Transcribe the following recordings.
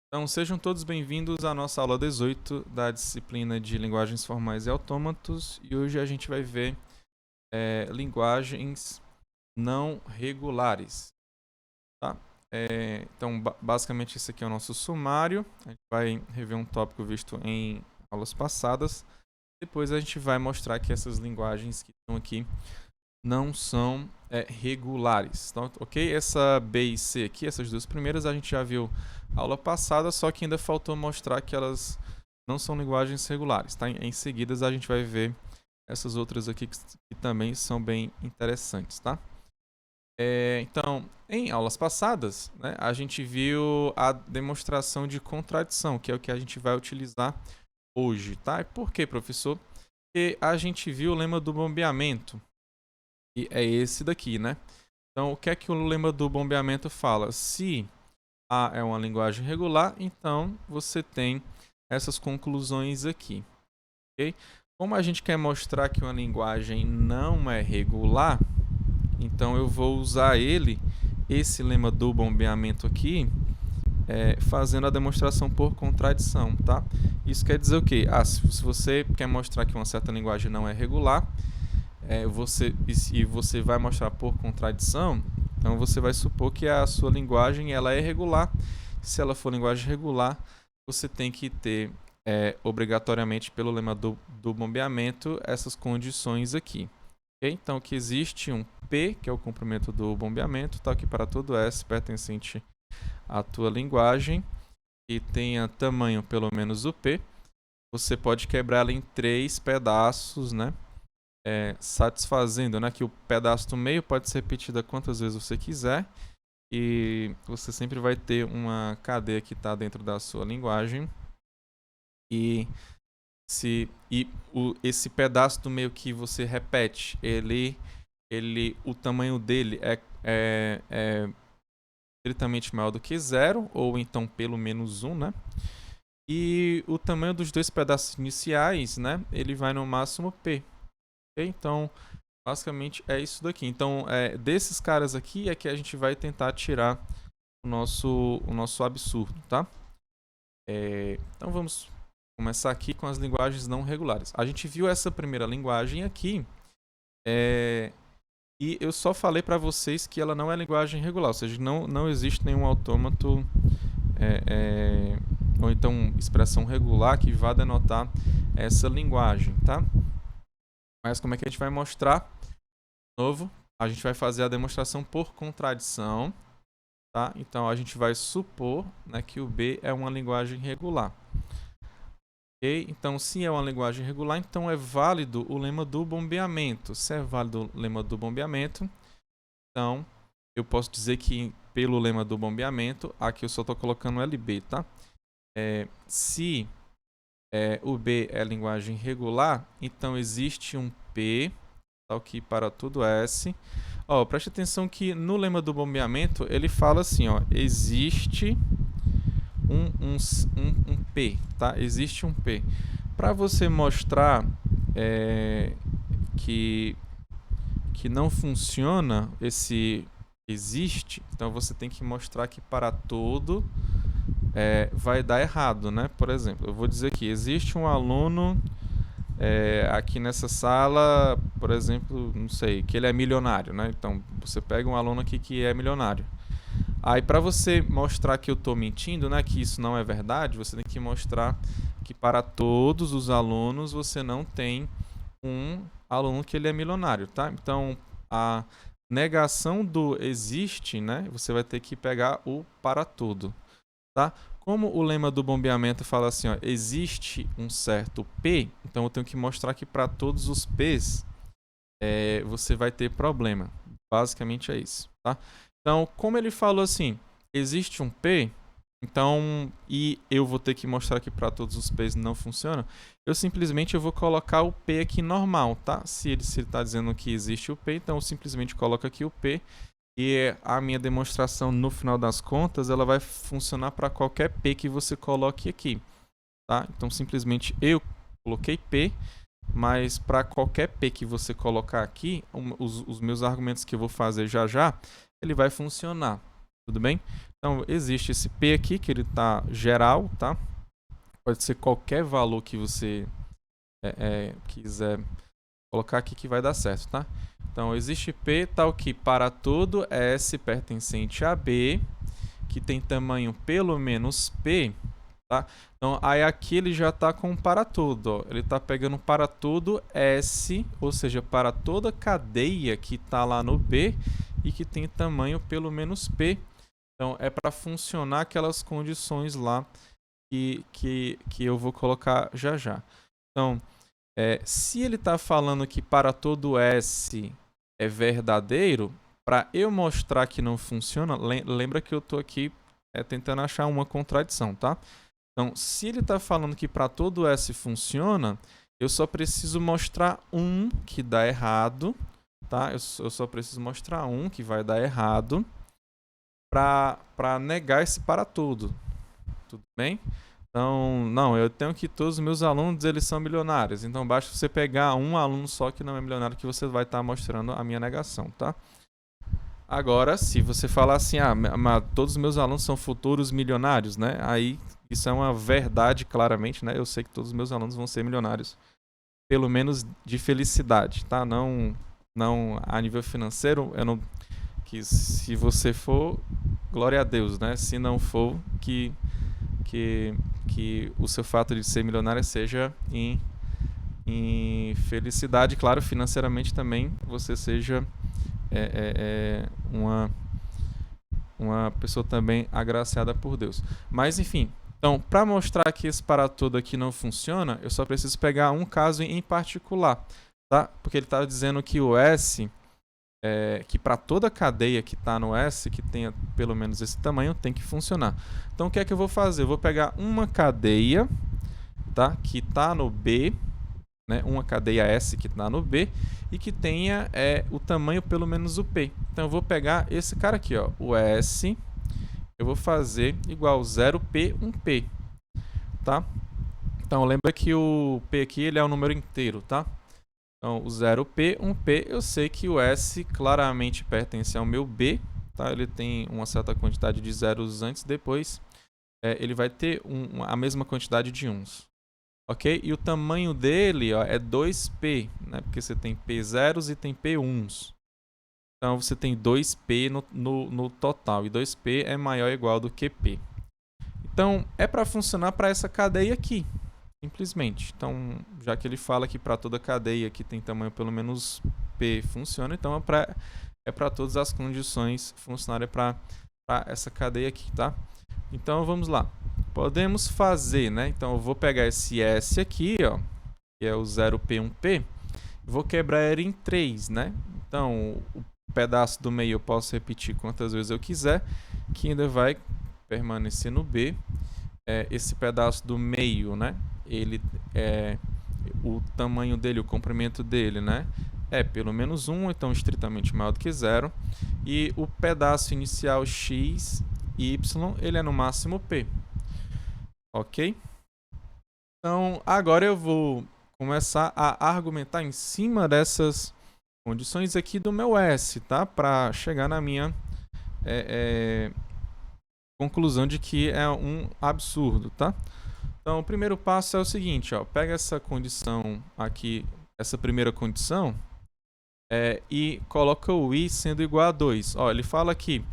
Então, sejam todos bem-vindos à nossa aula 18 da disciplina de Linguagens Formais e Autômatos. E hoje a gente vai ver linguagens não regulares. Tá? Então, basicamente, esse aqui é o nosso sumário. A gente vai rever um tópico visto em aulas passadas. Depois a gente vai mostrar que essas linguagens que estão aqui não são regulares. Então, ok? Essa B e C aqui, essas duas primeiras, a gente já viu na aula passada, só que ainda faltou mostrar que elas não são linguagens regulares. Tá? Em seguida, a gente vai ver essas outras aqui que também são bem interessantes. Tá? Então, em aulas passadas, né, a gente viu a demonstração de contradição, que é o que a gente vai utilizar hoje. Tá? E por quê, professor? Porque a gente viu o lema do bombeamento. E é esse daqui, né? Então, o que é que o lema do bombeamento fala? Se A é uma linguagem regular, então você tem essas conclusões aqui, ok? Como a gente quer mostrar que uma linguagem não é regular, então eu vou usar esse lema do bombeamento aqui, fazendo a demonstração por contradição, tá? Isso quer dizer o quê? Se você quer mostrar que uma certa linguagem não é regular, você vai mostrar por contradição, então você vai supor que a sua linguagem ela é regular. Se ela for linguagem regular, você tem que ter obrigatoriamente pelo lema do bombeamento essas condições aqui. Okay? Então que existe um P, que é o comprimento do bombeamento, tá aqui para todo S pertencente à tua linguagem, e tenha tamanho pelo menos o P. Você pode quebrar ela em 3 pedaços, né? Satisfazendo, né, que o pedaço do meio pode ser repetido quantas vezes você quiser, e você sempre vai ter uma cadeia que está dentro da sua linguagem, e esse pedaço do meio que você repete, o tamanho dele é estritamente maior do que 0, ou então pelo menos 1, né? E o tamanho dos dois pedaços iniciais, né, ele vai no máximo P. Okay? Então, basicamente é isso daqui. Então, desses caras aqui é que a gente vai tentar tirar o nosso absurdo, tá? Então, vamos começar aqui com as linguagens não regulares. A gente viu essa primeira linguagem aqui, e eu só falei para vocês que ela não é linguagem regular, ou seja, não existe nenhum autômato ou então expressão regular que vá denotar essa linguagem, tá? Mas como é que a gente vai mostrar? De novo, a gente vai fazer a demonstração por contradição, tá? Então, a gente vai supor, né, que o B é uma linguagem regular. Okay? Então, se é uma linguagem regular, então é válido o lema do bombeamento. Se é válido o lema do bombeamento, então eu posso dizer que pelo lema do bombeamento, aqui eu só estou colocando LB, tá? Se o B é linguagem regular, então existe um P, tá aqui para todo S. Preste atenção que no lema do bombeamento ele fala assim, existe um P, tá? Existe um P. Para você mostrar que não funciona esse existe, então você tem que mostrar que para todo vai dar errado, né? Por exemplo, eu vou dizer que existe um aluno aqui nessa sala, por exemplo, não sei, que ele é milionário, né? Então, você pega um aluno aqui que é milionário. Aí, para você mostrar que eu estou mentindo, né, que isso não é verdade, você tem que mostrar que para todos os alunos você não tem um aluno que ele é milionário, tá? Então, a negação do existe, né, você vai ter que pegar o para todo, tá? Como o lema do bombeamento fala assim, existe um certo P, então eu tenho que mostrar que para todos os P's você vai ter problema. Basicamente é isso, tá? Então, como ele falou assim, existe um P, então, e eu vou ter que mostrar que para todos os P's não funciona, eu vou colocar o P aqui normal, tá? Se ele está dizendo que existe o P, então eu simplesmente coloco aqui o P, e a minha demonstração, no final das contas, ela vai funcionar para qualquer P que você coloque aqui, tá? Então, simplesmente eu coloquei P, mas para qualquer P que você colocar aqui, os meus argumentos que eu vou fazer já, ele vai funcionar, tudo bem? Então, existe esse P aqui, que ele está geral, tá? Pode ser qualquer valor que você quiser colocar aqui que vai dar certo, tá? Então, existe P tal que para todo S pertencente a B, que tem tamanho pelo menos P, tá? Então, aí aqui ele já está com para todo, ó. Ele está pegando para todo S, ou seja, para toda cadeia que está lá no B e que tem tamanho pelo menos P. Então, é para funcionar aquelas condições lá que eu vou colocar já já. Então, se ele está falando que para todo S é verdadeiro, para eu mostrar que não funciona, lembra que eu estou aqui tentando achar uma contradição, tá? Então, se ele está falando que para todo S funciona, eu só preciso mostrar um que dá errado, tá? Eu só preciso mostrar um que vai dar errado para negar esse para tudo. Tudo bem? Então, não, eu tenho que todos os meus alunos eles são milionários. Então, basta você pegar um aluno só que não é milionário que você vai estar mostrando a minha negação, tá? Agora, se você falar assim, todos os meus alunos são futuros milionários, né? Aí, isso é uma verdade, claramente, né? Eu sei que todos os meus alunos vão ser milionários. Pelo menos de felicidade, tá? Não a nível financeiro, que se você for, glória a Deus, né? Se não for, que o seu fato de ser milionário seja em felicidade, claro, financeiramente também você seja uma pessoa também agraciada por Deus. Mas enfim, então para mostrar que esse para todo aqui não funciona, eu só preciso pegar um caso em particular, tá? Porque ele está dizendo que o S que para toda cadeia que está no S, que tenha pelo menos esse tamanho, tem que funcionar. Então, o que é que eu vou fazer? Eu vou pegar uma cadeia, tá, que está no B, né, uma cadeia S que está no B, e que tenha o tamanho pelo menos o P. Então, eu vou pegar esse cara aqui, ó, o S, eu vou fazer igual 0P, 1P, tá? Então, lembra que o P aqui ele é um número inteiro, tá? Então, o 0P, 1P, eu sei que o S claramente pertence ao meu B, tá? Ele tem uma certa quantidade de zeros antes, depois ele vai ter a mesma quantidade de uns. Ok? E o tamanho dele é 2P, né? Porque você tem P zeros e tem P uns. Então, você tem 2P no total, e 2P é maior ou igual do que P. Então, é para funcionar para essa cadeia aqui. Simplesmente. Então, já que ele fala que para toda cadeia que tem tamanho pelo menos P funciona, então é para todas as condições funcionarem para essa cadeia aqui, tá? Então, vamos lá. Podemos fazer, né? Então, eu vou pegar esse S aqui, ó, que é o 0P, 1P, e vou quebrar ele em 3, né? Então, o pedaço do meio eu posso repetir quantas vezes eu quiser, que ainda vai permanecer no B. Esse pedaço do meio, né? Ele o tamanho dele, o comprimento dele, né? É pelo menos 1, então estritamente maior do que 0. E o pedaço inicial x e y, ele é no máximo p. Ok? Então, agora eu vou começar a argumentar em cima dessas condições aqui do meu S, tá? Para chegar na minha conclusão de que é um absurdo, tá? Então, o primeiro passo é o seguinte, ó, pega essa condição aqui, essa primeira condição, e coloca o i sendo igual a 2. Ó, ele fala que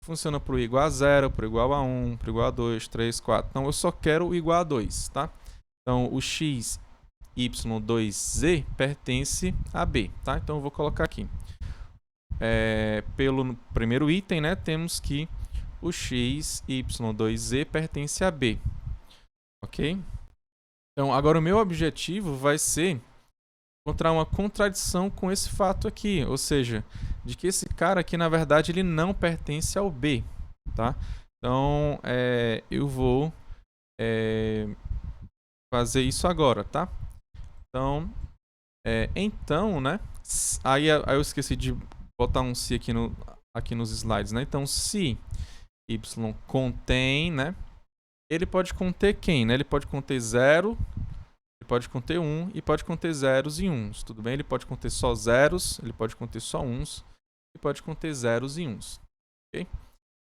funciona para o i igual a 0, para o igual a 1, para o igual a 2, 3, 4. Então, eu só quero o igual a 2, tá? Então, o x, y2z pertence a b, tá? Então, eu vou colocar aqui. Pelo primeiro item, né, temos que o x, y2z pertence a b. Ok? Então, agora o meu objetivo vai ser encontrar uma contradição com esse fato aqui, ou seja, de que esse cara aqui, na verdade, ele não pertence ao B, tá? Então, eu vou fazer isso agora, tá? Então, né? Aí eu esqueci de botar um se aqui nos slides, né? Então, se y contém, né? Ele pode conter quem, né? Ele pode conter 0, ele pode conter 1 e pode conter zeros e uns, tudo bem? Ele pode conter só zeros, ele pode conter só uns e pode conter zeros e uns, ok?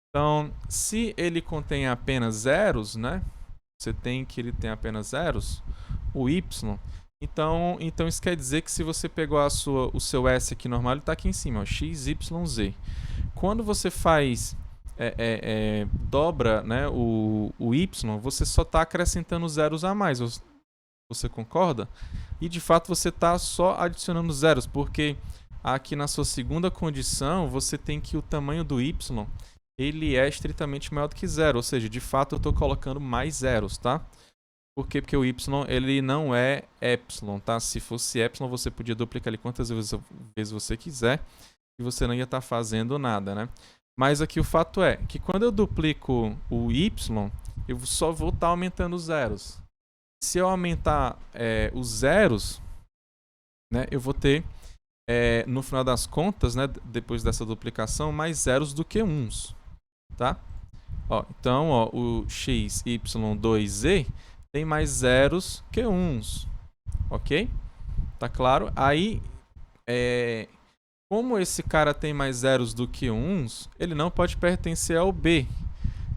Então, se ele contém apenas zeros, né? Você tem que ele tem apenas zeros, o y. Então isso quer dizer que se você pegou o seu S aqui normal, ele está aqui em cima, ó, x, y, z. Quando você faz dobra, né, o y, você só está acrescentando zeros a mais. Você concorda? E de fato você está só adicionando zeros, porque aqui na sua segunda condição você tem que o tamanho do y ele é estritamente maior do que zero, ou seja, de fato eu estou colocando mais zeros, tá? Por quê? Porque o y ele não é epsilon, tá? Se fosse epsilon você podia duplicar ele quantas vezes você quiser e você não ia estar fazendo nada, né? Mas aqui o fato é que quando eu duplico o y, eu só vou estar aumentando os zeros. Se eu aumentar os zeros, né, eu vou ter, no final das contas, né, depois dessa duplicação, mais zeros do que uns. Tá? Ó, então, ó, o x, y, 2z tem mais zeros que uns. Ok? Tá claro? Aí, como esse cara tem mais zeros do que uns, ele não pode pertencer ao B.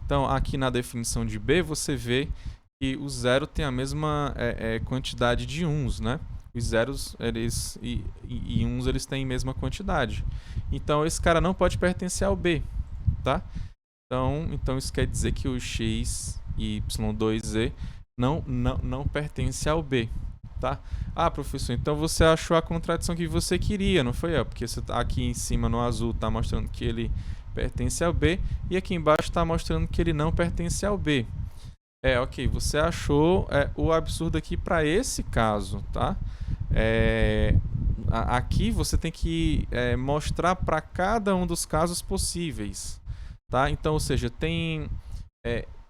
Então, aqui na definição de B, você vê que o zero tem a mesma quantidade de uns, né? Os zeros eles, e uns eles têm a mesma quantidade. Então, esse cara não pode pertencer ao B, tá? Então isso quer dizer que o x, y2z não pertence ao B, tá? Ah, professor, então você achou a contradição que você queria, não foi? Porque você tá aqui em cima no azul está mostrando que ele pertence ao B e aqui embaixo está mostrando que ele não pertence ao B. Ok, você achou o absurdo aqui para esse caso, tá? Aqui você tem que mostrar para cada um dos casos possíveis, tá? Então, ou seja,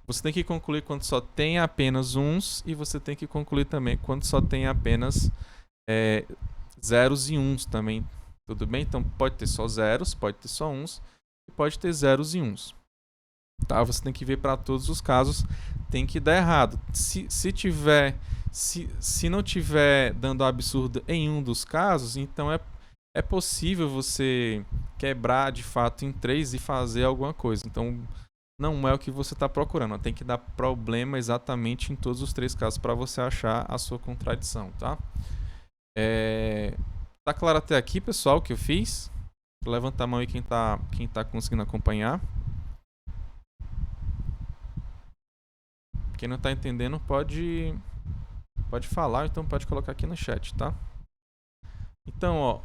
você tem que concluir quando só tem apenas uns e você tem que concluir também quando só tem apenas zeros e uns também, tudo bem? Então pode ter só zeros, pode ter só uns e pode ter zeros e uns. Tá? Você tem que ver para todos os casos, tem que dar errado. Se não tiver dando absurdo em um dos casos, então é possível você quebrar de fato em 3 e fazer alguma coisa. Então não é o que você está procurando. Tem que dar problema exatamente em todos os 3 casos para você achar a sua contradição, tá? Tá claro até aqui, pessoal, o que eu fiz? Levanta a mão aí quem tá conseguindo acompanhar. Quem não está entendendo pode falar, então pode colocar aqui no chat, tá? Então, ó,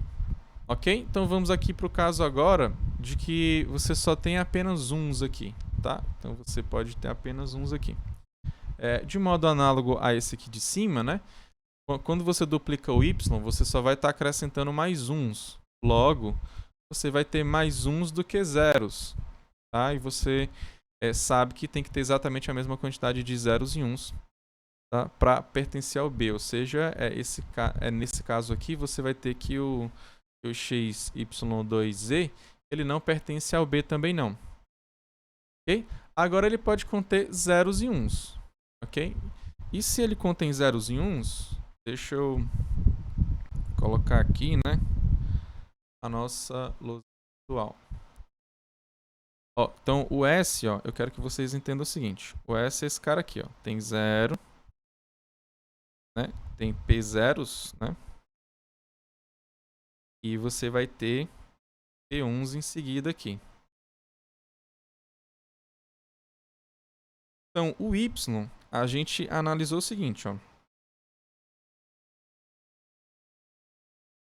ok? Então vamos aqui para o caso agora de que você só tem apenas uns aqui, tá? Então você pode ter apenas uns aqui. De modo análogo a esse aqui de cima, né? Quando você duplica o y, você só vai estar acrescentando mais uns. Logo, você vai ter mais uns do que zeros, tá? E você sabe que tem que ter exatamente a mesma quantidade de zeros e uns, tá? Para pertencer ao B. Ou seja, nesse caso aqui, você vai ter que o x, y2z ele não pertence ao B também não. Ok? Agora ele pode conter zeros e uns. Ok? E se ele contém zeros e uns, deixa eu colocar aqui, né, a nossa lousa virtual. Ó, então o S, ó, eu quero que vocês entendam o seguinte. O S é esse cara aqui, ó, tem 0, né? Tem P zeros, né? E você vai ter P1s em seguida aqui. Então, o Y, a gente analisou o seguinte, ó.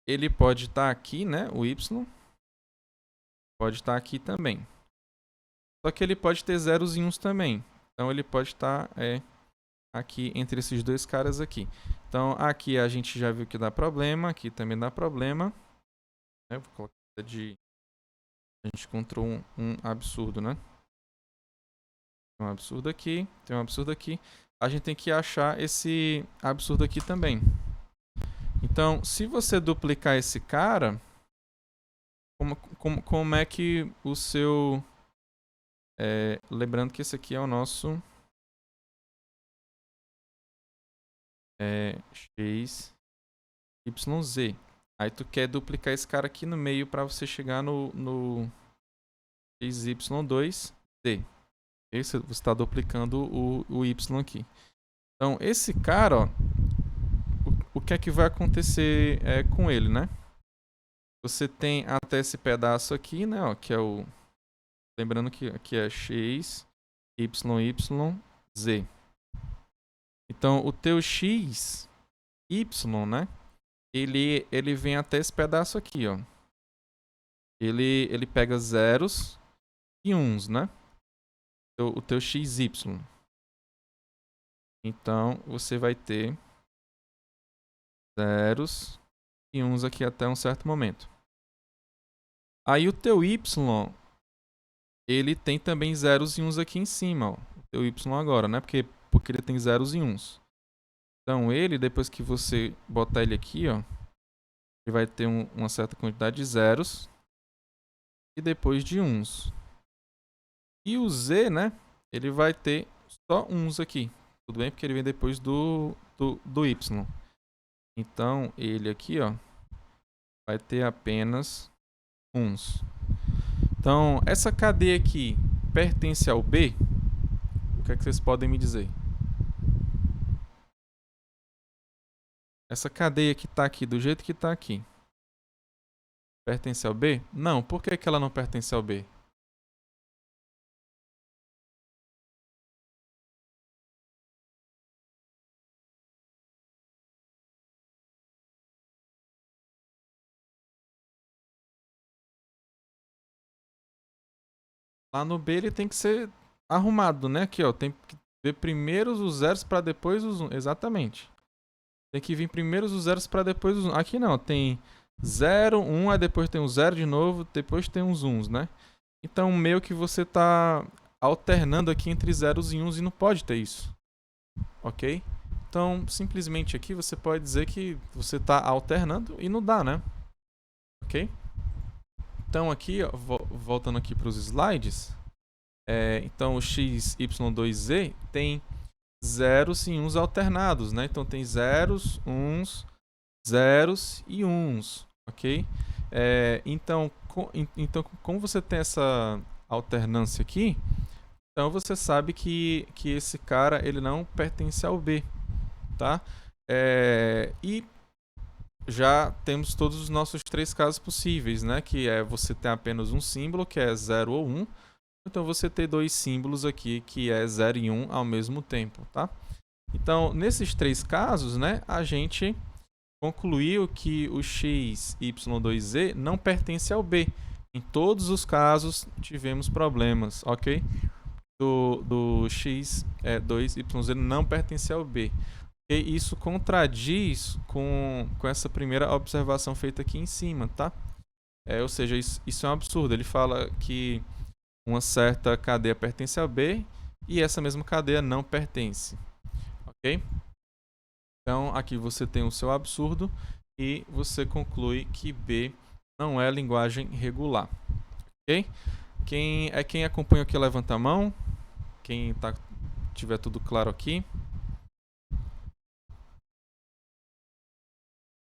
Ele pode estar aqui, né? O Y pode estar aqui também. Só que ele pode ter zeros e uns também. Então, ele pode estar aqui entre esses dois caras aqui. Então, aqui a gente já viu que dá problema. Aqui também dá problema. Vou colocar de... A gente encontrou um absurdo, né? Tem um absurdo aqui. Tem um absurdo aqui. A gente tem que achar esse absurdo aqui também. Então, se você duplicar esse cara, como é que o seu... lembrando que esse aqui é o nosso x, y, z. Aí tu quer duplicar esse cara aqui no meio para você chegar no x, y2. Z. Você está duplicando o Y aqui. Então, esse cara, ó, o que é que vai acontecer com ele, né? Você tem até esse pedaço aqui, né? Ó, que é o... Lembrando que aqui é x, y, y, z. Então, o teu x, y, né? Ele vem até esse pedaço aqui, ó. Ele pega zeros e uns, né? O teu xy. Então, você vai ter zeros e uns aqui até um certo momento. Aí o teu y, ele tem também zeros e uns aqui em cima, ó. O teu y agora, né? Porque ele tem zeros e uns. Então, ele, depois que você botar ele aqui, ó, ele vai ter uma certa quantidade de zeros e depois de uns. E o z, né? Ele vai ter só uns aqui. Tudo bem? Porque ele vem depois do y. Então, ele aqui, ó, vai ter apenas uns. Então, essa cadeia aqui pertence ao B? O que é que vocês podem me dizer? Essa cadeia que está aqui, do jeito que está aqui, pertence ao B? Não. Por que ela não pertence ao B? Lá no B ele tem que ser arrumado, né? Aqui, ó, tem que ver primeiro os zeros para depois os 1. Exatamente. Tem que vir primeiro os zeros para depois os 1. Aqui não, tem 0, 1, aí depois tem um 0 de novo, depois tem uns 1s, né? Então, meio que você tá alternando aqui entre zeros e uns e não pode ter isso. Ok? Então, simplesmente aqui você pode dizer que você está alternando e não dá, né? Ok? Então, aqui, ó, voltando aqui para os slides, então o x, y, 2z tem zeros e uns alternados, né? Então, tem zeros, uns, zeros e uns, ok? Então, como você tem essa alternância aqui, então você sabe que esse cara ele não pertence ao B, tá? E já temos todos os nossos três casos possíveis, né? Que é você ter apenas um símbolo, que é 0 ou 1. Então você ter dois símbolos aqui, que é 0 e 1 ao mesmo tempo, tá? Então, nesses três casos, né, a gente concluiu que o x, y, 2z não pertence ao B. Em todos os casos tivemos problemas, ok? Do x, 2, y, z não pertence ao B. E isso contradiz com essa primeira observação feita aqui em cima, tá? Ou seja, isso é um absurdo. Ele fala que uma certa cadeia pertence ao B e essa mesma cadeia não pertence, ok? Então, aqui você tem o seu absurdo e você conclui que B não é linguagem regular, ok? Quem acompanha aqui, levanta a mão. Quem tiver tudo claro aqui.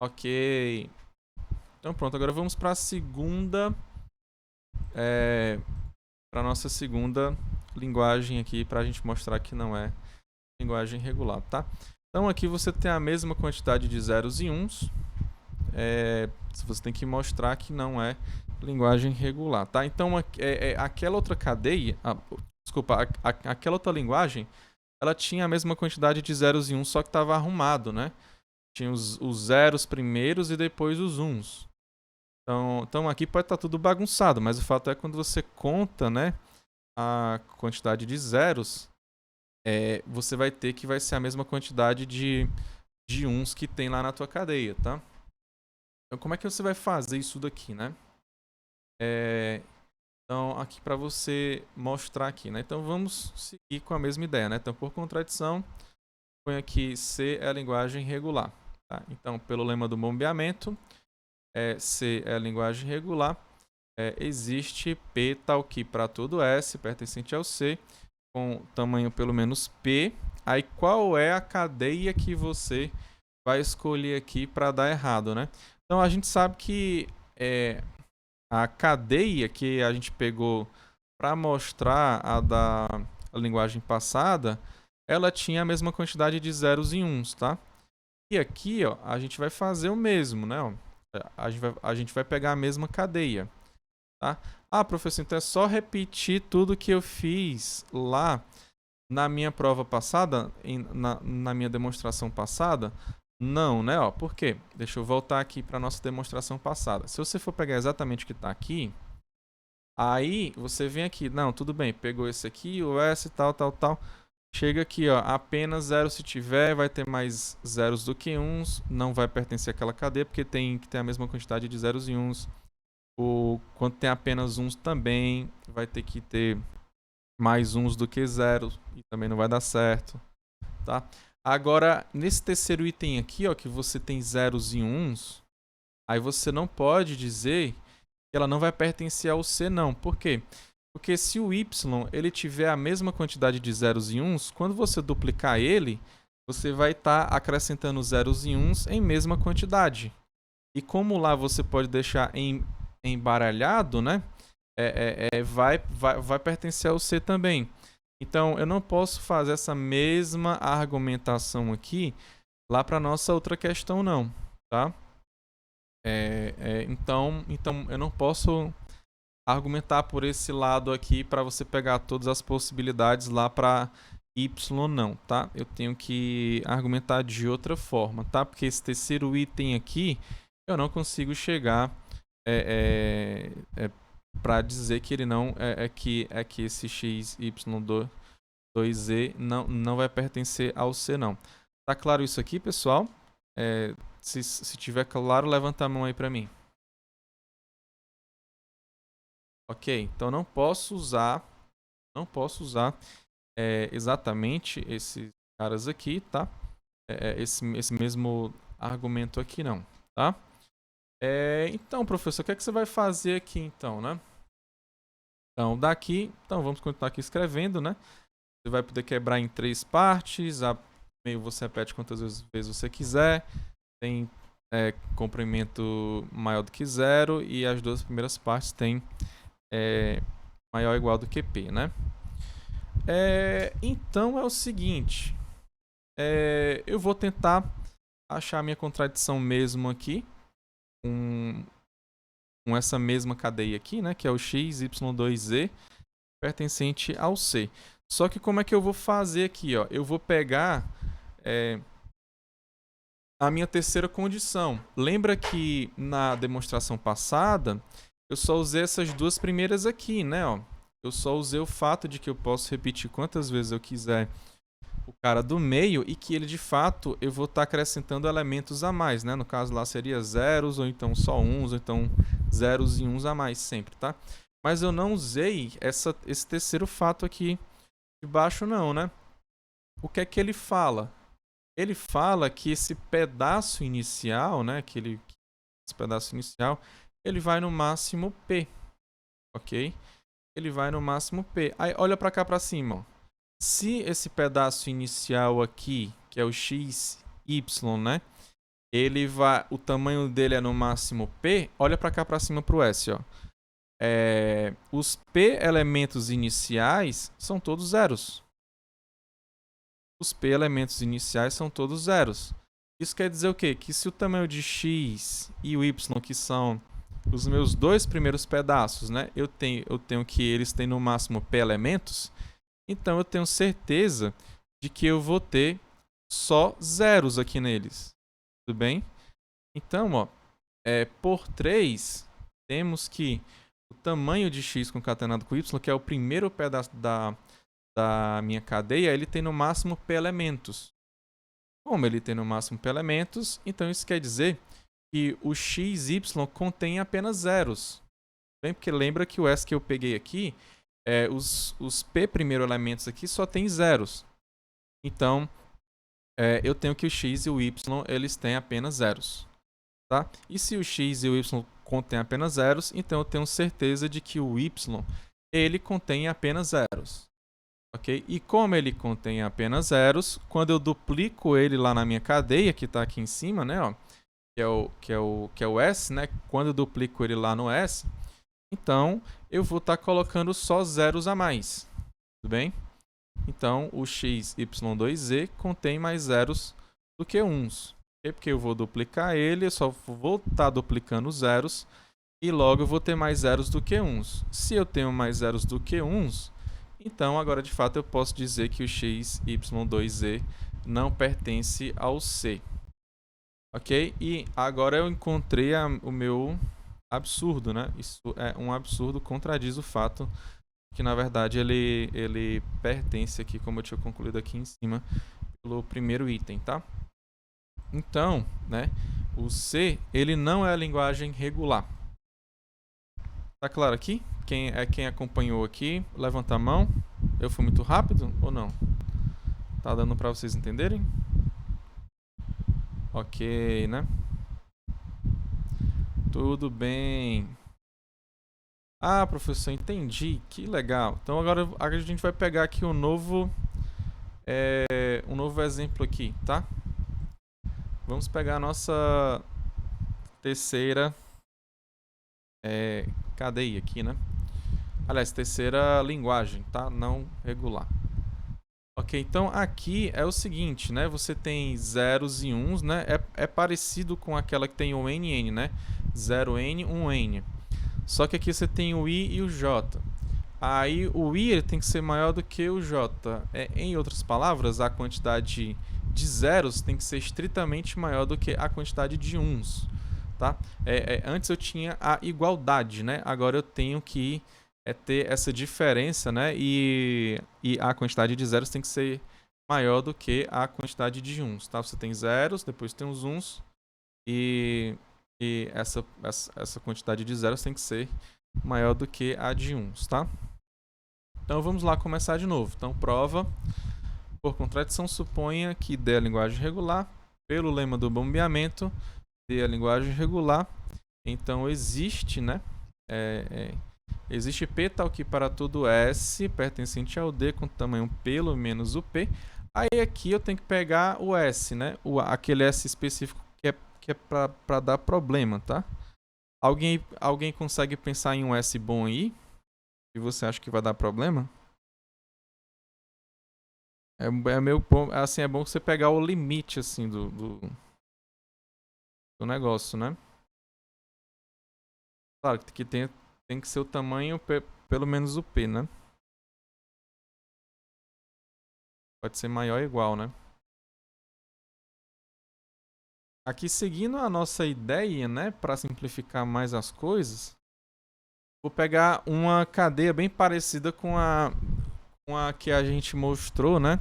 Ok. Então pronto, agora vamos para a segunda, para nossa segunda linguagem aqui, para a gente mostrar que não é linguagem regular, tá? Então aqui você tem a mesma quantidade de zeros e uns, você tem que mostrar que não é linguagem regular, tá? Então aquela outra cadeia, aquela outra linguagem, ela tinha a mesma quantidade de zeros e uns, só que estava arrumado, né? Tinha os zeros primeiros e depois os uns. Então aqui pode estar tudo bagunçado, mas o fato é que quando você conta, né, a quantidade de zeros, você vai ter que vai ser a mesma quantidade de uns que tem lá na tua cadeia, tá? Então como é que você vai fazer isso daqui, né? Então aqui para você mostrar aqui, né? Então vamos seguir com a mesma ideia, né? Então por contradição, põe aqui C é a linguagem regular, tá? Então pelo lema do bombeamento, C é a linguagem regular, existe P tal que para todo S pertencente ao C, com tamanho pelo menos P. Aí qual é a cadeia que você vai escolher aqui para dar errado, né? Então a gente sabe que a cadeia que a gente pegou para mostrar a da linguagem passada, ela tinha a mesma quantidade de zeros e uns, tá? E aqui, ó, a gente vai fazer o mesmo, né? Ó, a gente vai pegar a mesma cadeia, tá? Ah, professor, então é só repetir tudo que eu fiz lá na minha prova passada, na minha demonstração passada? Não, né? Ó, por quê? Deixa eu voltar aqui para nossa demonstração passada. Se você for pegar exatamente o que está aqui, aí você vem aqui, não, tudo bem, pegou esse aqui, o S, tal, tal, tal. Chega aqui, ó, apenas 0 se tiver, vai ter mais zeros do que uns, não vai pertencer àquela cadeia, porque tem que ter a mesma quantidade de zeros e uns. Quando tem apenas uns também, vai ter que ter mais uns do que zeros, e também não vai dar certo, tá? Agora, nesse terceiro item aqui, ó, que você tem zeros e uns, aí você não pode dizer que ela não vai pertencer ao C, não. Por quê? Porque se o Y ele tiver a mesma quantidade de zeros e uns, quando você duplicar ele, você vai estar acrescentando zeros e uns em mesma quantidade. E como lá você pode deixar embaralhado, né? Vai pertencer ao C também. Então, eu não posso fazer essa mesma argumentação aqui lá para nossa outra questão, não, tá? Então, eu não posso argumentar por esse lado aqui para você pegar todas as possibilidades lá para Y, não, tá? Eu tenho que argumentar de outra forma, tá? Porque esse terceiro item aqui, eu não consigo chegar para dizer que ele não que esse x, y, 2z não vai pertencer ao C, não. Tá claro isso aqui, pessoal? Se tiver claro, levanta a mão aí para mim. Ok, então não posso usar exatamente esses caras aqui, tá? Esse mesmo argumento aqui não, tá? Então, professor, o que é que você vai fazer aqui então, né? Então, vamos continuar aqui escrevendo, né? Você vai poder quebrar em 3 partes, a meio você repete quantas vezes você quiser, tem comprimento maior do que 0 e as duas primeiras partes têm maior ou igual do que P, né? Então é o seguinte, eu vou tentar achar a minha contradição mesmo aqui com essa mesma cadeia aqui, né? Que é o x, y, 2z pertencente ao C. Só que como é que eu vou fazer aqui, ó? Eu vou pegar a minha terceira condição. Lembra que na demonstração passada eu só usei essas duas primeiras aqui, né? Ó. Eu só usei o fato de que eu posso repetir quantas vezes eu quiser o cara do meio e que ele, de fato, eu vou estar acrescentando elementos a mais, né? No caso lá seria zeros, ou então só uns, ou então zeros e uns a mais sempre, tá? Mas eu não usei esse terceiro fato aqui de baixo não, né? O que é que ele fala? Ele fala que esse pedaço inicial, né? Esse pedaço inicial, ele vai no máximo P, ok? Ele vai no máximo P. Aí, olha para cá para cima, ó. Se esse pedaço inicial aqui, que é o x, y, né? O tamanho dele é no máximo P, olha para cá para cima para o S, ó. Os P elementos iniciais são todos zeros. Os P elementos iniciais são todos zeros. Isso quer dizer o quê? Que se o tamanho de x e o y, que são os meus dois primeiros pedaços, né? Eu tenho que eles têm no máximo P elementos, então eu tenho certeza de que eu vou ter só zeros aqui neles. Tudo bem? Então, ó, por 3, temos que o tamanho de x concatenado com y, que é o primeiro pedaço da minha cadeia, ele tem no máximo P elementos. Como ele tem no máximo P elementos, então isso quer dizer que o x, y contém apenas zeros. Bem, porque lembra que o S que eu peguei aqui, os P primeiro elementos aqui só tem zeros. Então, eu tenho que o x e o y eles têm apenas zeros. Tá? E se o x e o y contêm apenas zeros, então eu tenho certeza de que o y ele contém apenas zeros. Okay? E como ele contém apenas zeros, quando eu duplico ele lá na minha cadeia, que está aqui em cima, né, ó, que é o S, né? Quando eu duplico ele lá no S, Então, eu vou estar colocando só zeros a mais. Tudo bem? Então, o x, y2z contém mais zeros do que uns. Porque eu vou duplicar ele, eu só vou estar duplicando zeros e logo eu vou ter mais zeros do que uns. Se eu tenho mais zeros do que uns, então agora de fato eu posso dizer que o x, y2z não pertence ao C. Ok? E agora eu encontrei o meu absurdo, né? Isso é um absurdo, contradiz o fato que na verdade ele pertence aqui, como eu tinha concluído aqui em cima, pelo primeiro item, tá? Então, né, o C, ele não é a linguagem regular. Tá claro aqui? Quem acompanhou aqui, levanta a mão. Eu fui muito rápido ou não? Tá dando para vocês entenderem? Ok, né? Tudo bem. Ah, professor, entendi. Que legal. Então agora a gente vai pegar aqui um novo exemplo aqui, tá? Vamos pegar a nossa terceira cadeia aqui, né? Aliás, terceira linguagem, tá? Não regular. Ok, então aqui é o seguinte, né? Você tem zeros e uns, né? É parecido com aquela que tem o NN, né? 0N, 1N. Só que aqui você tem o I e o J. Aí o I ele tem que ser maior do que o J. Em outras palavras, a quantidade de zeros tem que ser estritamente maior do que a quantidade de uns. Tá? Antes eu tinha a igualdade, né? Agora eu tenho que ter essa diferença, né? E a quantidade de zeros tem que ser maior do que a quantidade de uns. Tá? Você tem zeros, depois tem os uns, e essa quantidade de zeros tem que ser maior do que a de uns, tá? Então vamos lá começar de novo. Então prova, por contradição, suponha que D é a linguagem regular, pelo lema do bombeamento, D é a linguagem regular, então existe, né? Existe P tal que para todo S pertencente ao D com tamanho pelo menos o P. Aí aqui eu tenho que pegar o S, né? Aquele S específico que é para dar problema, tá? Alguém consegue pensar em um S bom aí? E você acha que vai dar problema? Meio bom, assim, é bom você pegar o limite assim do negócio, né? Claro que tem que ser o tamanho pelo menos o P, né? Pode ser maior ou igual, né? Aqui seguindo a nossa ideia, né, para simplificar mais as coisas, vou pegar uma cadeia bem parecida com a que a gente mostrou, né?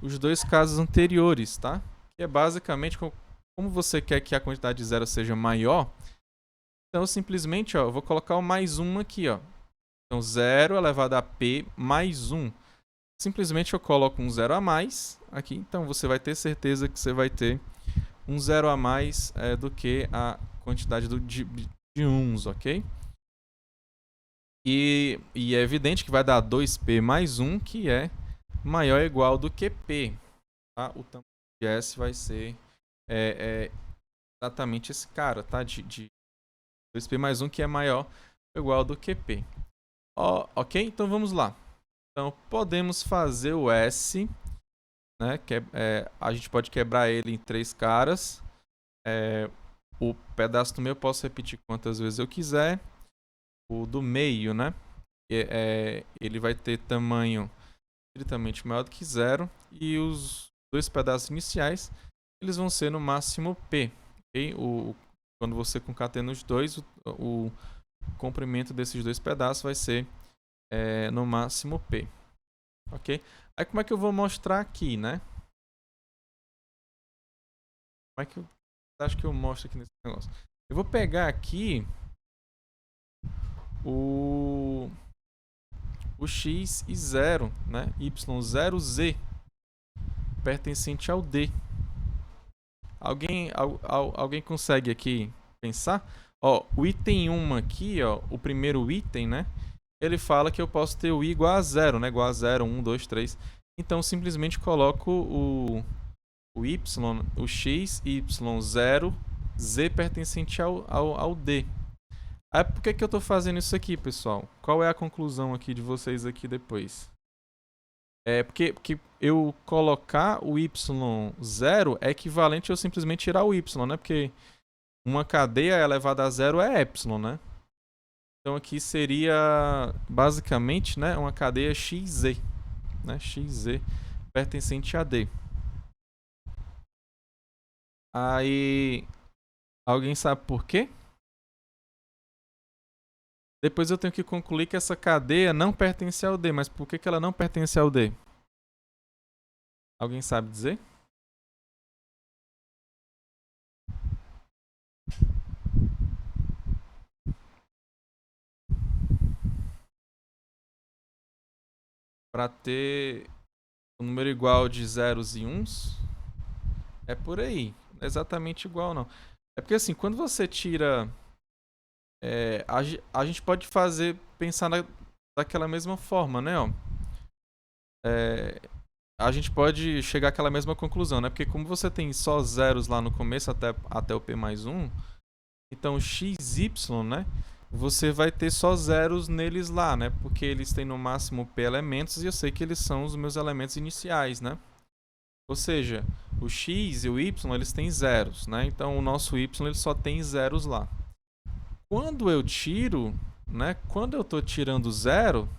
Os dois casos anteriores, tá? Que é basicamente como você quer que a quantidade de zero seja maior, então simplesmente, ó, eu vou colocar o mais 1 aqui, ó. Então 0 elevado a p mais 1. Simplesmente eu coloco um 0 a mais aqui, então você vai ter certeza que você vai ter um 0 a mais do que a quantidade de uns, ok? E é evidente que vai dar 2p mais 1, que é maior ou igual do que p. Tá? O tamanho de S vai ser exatamente esse cara, tá? De 2p mais 1, que é maior ou igual do que p. Ok? Então vamos lá. Então podemos fazer o S, né? A gente pode quebrar ele em 3 caras. O pedaço do meio eu posso repetir quantas vezes eu quiser. O do meio, né? Ele vai ter tamanho estritamente maior do que 0. E os dois pedaços iniciais, eles vão ser no máximo P. Okay? Quando você concatena os dois, o comprimento desses dois pedaços vai ser no máximo P. Ok? Aí como é que eu vou mostrar aqui, né? Como é que eu acho que eu mostro aqui nesse negócio? Eu vou pegar aqui o x e 0, né? y0z pertencente ao D. Alguém consegue aqui pensar? Ó, o item 1 aqui, ó, o primeiro item, né? Ele fala que eu posso ter o i igual a 0, né? Igual a 0, 1, 2, 3. Então, simplesmente coloco o y, o x, y0, z pertencente ao D. Aí por que que eu tô fazendo isso aqui, pessoal? Qual é a conclusão aqui de vocês aqui depois? É porque eu colocar o y0 é equivalente a eu simplesmente tirar o y, né? Porque uma cadeia elevada a zero é epsilon, né? Então aqui seria basicamente, né, uma cadeia xz, né? Xz pertencente a D. Aí alguém sabe por quê? Depois eu tenho que concluir que essa cadeia não pertence ao D, mas por que que ela não pertence ao D? Alguém sabe dizer? Para ter um número igual de zeros e uns, é por aí. Não é exatamente igual, não. É porque assim, quando você tira. A gente pode pensar daquela mesma forma, né? Ó. É, a gente pode chegar àquela mesma conclusão, né? Porque como você tem só zeros lá no começo até o P mais 1, então xy, né? Você vai ter só zeros neles lá, né? Porque eles têm no máximo P elementos e eu sei que eles são os meus elementos iniciais, né? Ou seja, o x e o y eles têm zeros, né? Então o nosso y ele só tem zeros lá. Quando eu tiro, né? Quando eu estou tirando zero,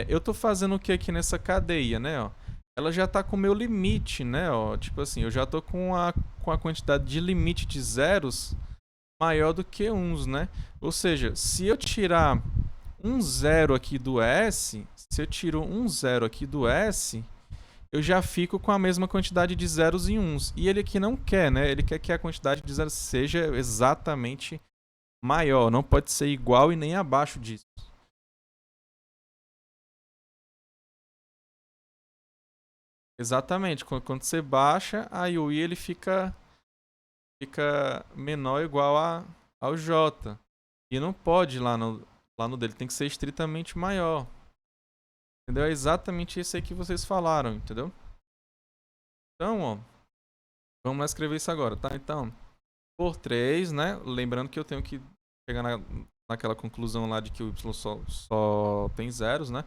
eu estou fazendo o que aqui nessa cadeia, né? Ó? Ela já está com o meu limite, né? Ó? Tipo assim, eu já estou com a quantidade de limite de zeros maior do que uns, né? Ou seja, se eu tirar um zero aqui do S, se eu tiro um zero aqui do S, eu já fico com a mesma quantidade de zeros e uns. E ele aqui não quer, né? Ele quer que a quantidade de zeros seja exatamente maior. Não pode ser igual e nem abaixo disso. Exatamente. Quando você baixa, aí o I ele fica menor ou igual ao J. E não pode lá no dele. Tem que ser estritamente maior. Entendeu? É exatamente isso aí que vocês falaram, entendeu? Então, ó. Vamos lá escrever isso agora, tá? Então, por 3, né? Lembrando que eu tenho que chegar naquela conclusão lá de que o y só tem zeros, né?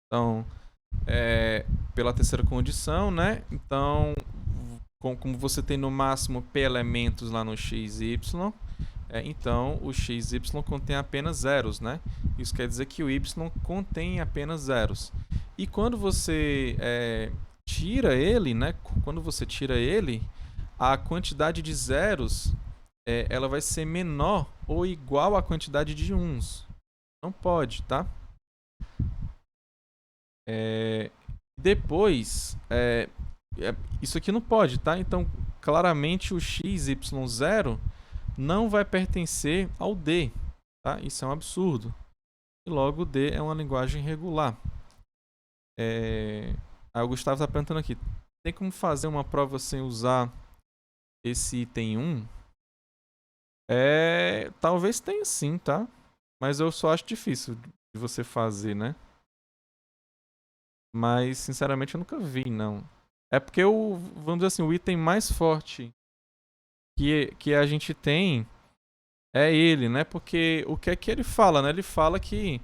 Então, pela terceira condição, né? Então, como você tem no máximo p elementos lá no x e y, então o x e y contém apenas zeros, né? Isso quer dizer que o y contém apenas zeros. E quando você tira ele, né? Quando você tira ele, a quantidade de zeros ela vai ser menor ou igual à quantidade de uns. Não pode, tá? Depois, isso aqui não pode, tá? Então, claramente o x, y, 0 não vai pertencer ao D, tá? Isso é um absurdo. E logo, D é uma linguagem regular. Aí o Gustavo está perguntando aqui, tem como fazer uma prova sem usar esse item 1? Talvez tenha sim, tá? Mas eu só acho difícil de você fazer, né? Mas, sinceramente, eu nunca vi, não. É porque, vamos dizer assim, o item mais forte que a gente tem é ele, né? Porque o que é que ele fala, né? Ele fala que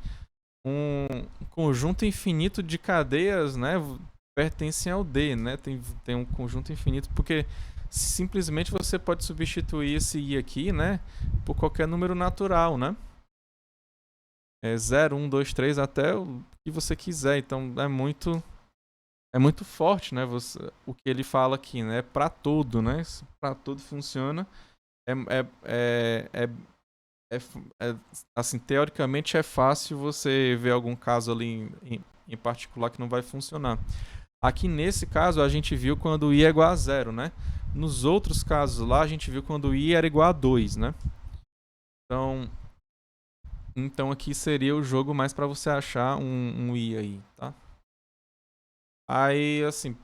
um conjunto infinito de cadeias, né, pertence ao D, né? Tem um conjunto infinito, porque simplesmente você pode substituir esse I aqui, né, por qualquer número natural, né? 0, 1, 2, 3, até o que você quiser. Então é muito forte, né? O que ele fala aqui, né? Para tudo, né? Para tudo funciona. Assim, teoricamente é fácil você ver algum caso ali em particular que não vai funcionar. Aqui nesse caso a gente viu quando I é igual a 0, né? Nos outros casos lá a gente viu quando I era igual a 2, né? Então aqui seria o jogo mais para você achar um I aí, tá? Aí, assim,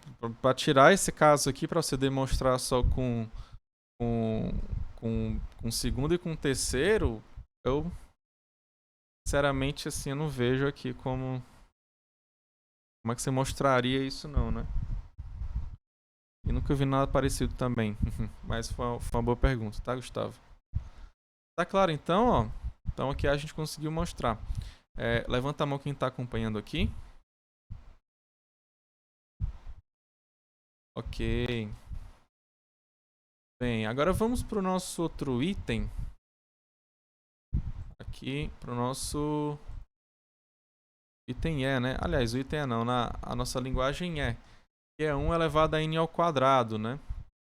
para tirar esse caso aqui, para você demonstrar só com segundo e com terceiro, eu sinceramente assim eu não vejo aqui como é que você mostraria isso não, né? E nunca vi nada parecido também. Mas foi uma boa pergunta, tá, Gustavo? Tá claro então, ó. Então aqui a gente conseguiu mostrar. Levanta a mão quem está acompanhando aqui. Ok. Bem, agora vamos para o nosso outro item. Aqui, para o nosso item E, né? Aliás, o item E não, a nossa linguagem é. Que é 1 elevado a n ao quadrado, né?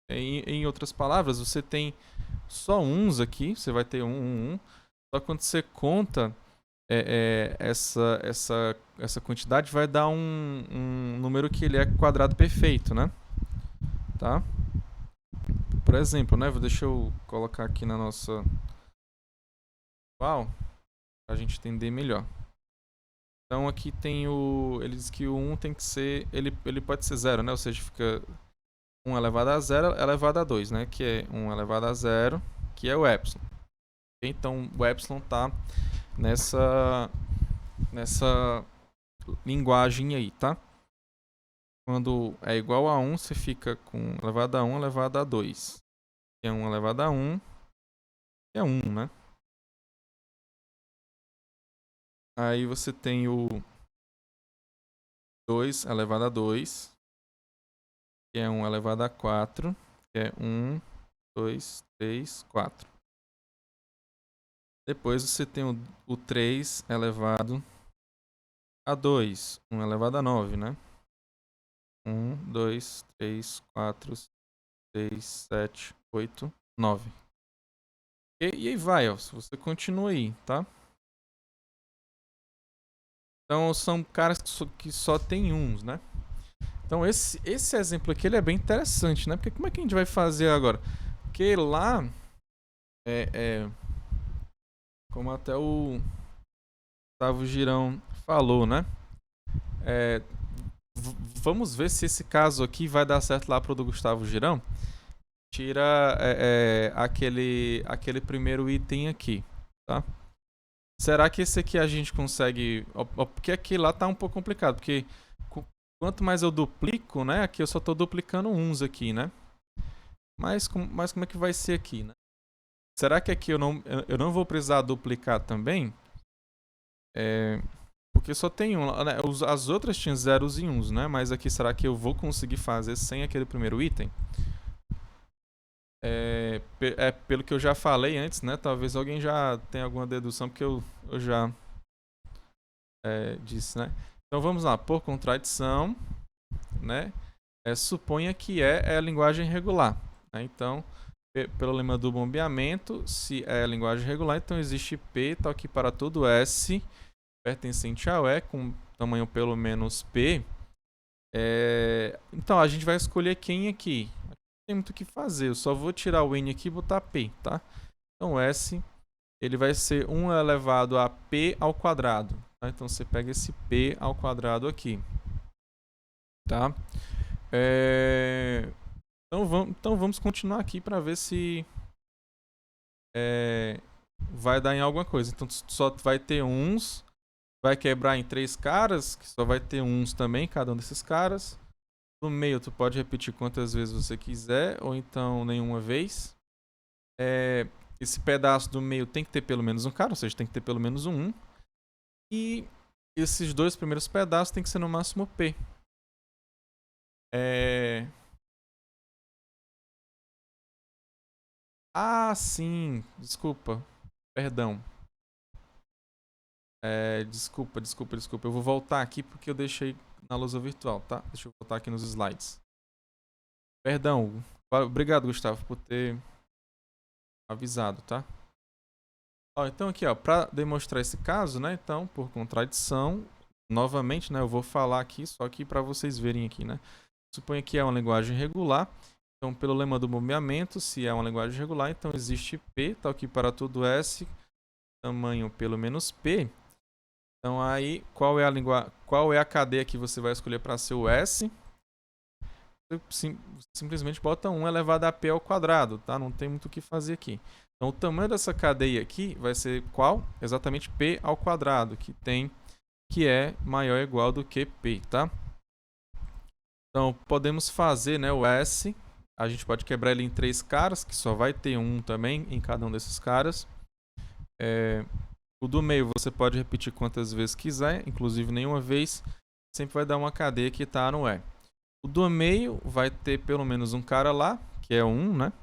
Em outras palavras, você tem só uns aqui. Você vai ter 1. Só que quando você conta essa quantidade, vai dar um número que ele é quadrado perfeito, né? Tá? Por exemplo, né? Deixa eu colocar aqui na nossa para a gente entender melhor. Então aqui tem ele diz que o 1 tem que ser, ele pode ser 0, né? Ou seja, fica 1 elevado a 0 elevado a 2, né? Que é 1 elevado a 0, que é o epsilon. Então o epsilon está nessa linguagem aí, tá? Quando é igual a 1, você fica com elevado a 1 elevado a 2. Que é 1 elevado a 1, que é 1, né? Aí você tem o 2 elevado a 2, que é 1 elevado a 4, que é 1, 2, 3, 4. Depois você tem o 3 elevado a 2, 1 elevado a 9, né? 1, 2, 3, 4, 6, 7, 8, 9. E aí vai, ó, você continua aí, tá? Então são caras que só tem uns, né? Então esse exemplo aqui ele é bem interessante, né? Porque como é que a gente vai fazer agora? Porque lá, como até o Gustavo Girão falou, né? Vamos ver se esse caso aqui vai dar certo lá pro do Gustavo Girão. Tira aquele primeiro item aqui, tá? Será que esse aqui a gente consegue... Porque aqui lá tá um pouco complicado, porque quanto mais eu duplico, né? Aqui eu só tô duplicando uns aqui, né? Mas como é que vai ser aqui, né? Será que aqui eu não vou precisar duplicar também? Porque só tem um, né? As outras tinham zeros e uns, né? Mas aqui será que eu vou conseguir fazer sem aquele primeiro item? Pelo que eu já falei antes, né? Talvez alguém já tenha alguma dedução, porque eu já disse, né? Então vamos lá, por contradição, né? Suponha que é a linguagem regular, né? Então, pelo lema do bombeamento, se é a linguagem regular, então existe P, tal que para todo S pertencente ao E, com tamanho pelo menos P. Então, a gente vai escolher quem aqui. Não tem muito o que fazer, eu só vou tirar o N aqui e botar P, tá? Então, S, ele vai ser 1 elevado a P ao quadrado. Tá? Então, você pega esse P ao quadrado aqui. Tá? Então vamos continuar aqui para ver se vai dar em alguma coisa. Então só vai ter uns, vai quebrar em 3 caras, que só vai ter uns também, cada um desses caras. No meio tu pode repetir quantas vezes você quiser, ou então nenhuma vez. Esse pedaço do meio tem que ter pelo menos um cara, ou seja, tem que ter pelo menos um. E esses dois primeiros pedaços tem que ser no máximo P. Ah, sim. Desculpa. Perdão. Desculpa. Eu vou voltar aqui porque eu deixei na lousa virtual, tá? Deixa eu voltar aqui nos slides. Perdão. Obrigado, Gustavo, por ter avisado, tá? Então aqui, ó, para demonstrar esse caso, né? Então, por contradição, novamente, né? Eu vou falar aqui, só que para vocês verem aqui, né? Suponha que é uma linguagem regular. Então, pelo lema do bombeamento, se é uma linguagem regular, então existe P, tal que para todo S, tamanho pelo menos P. Então, aí, qual é a cadeia que você vai escolher para ser o S? Você simplesmente bota 1 elevado a P ao quadrado, tá? Não tem muito o que fazer aqui. Então, o tamanho dessa cadeia aqui vai ser qual? Exatamente P ao quadrado, que é maior ou igual do que P, tá? Então, podemos fazer, né, o S. A gente pode quebrar ele em 3 caras, que só vai ter um também em cada um desses caras. O do meio você pode repetir quantas vezes quiser, inclusive nenhuma vez, sempre vai dar uma cadeia que está no E. O do meio vai ter pelo menos um cara lá, que é 1, né?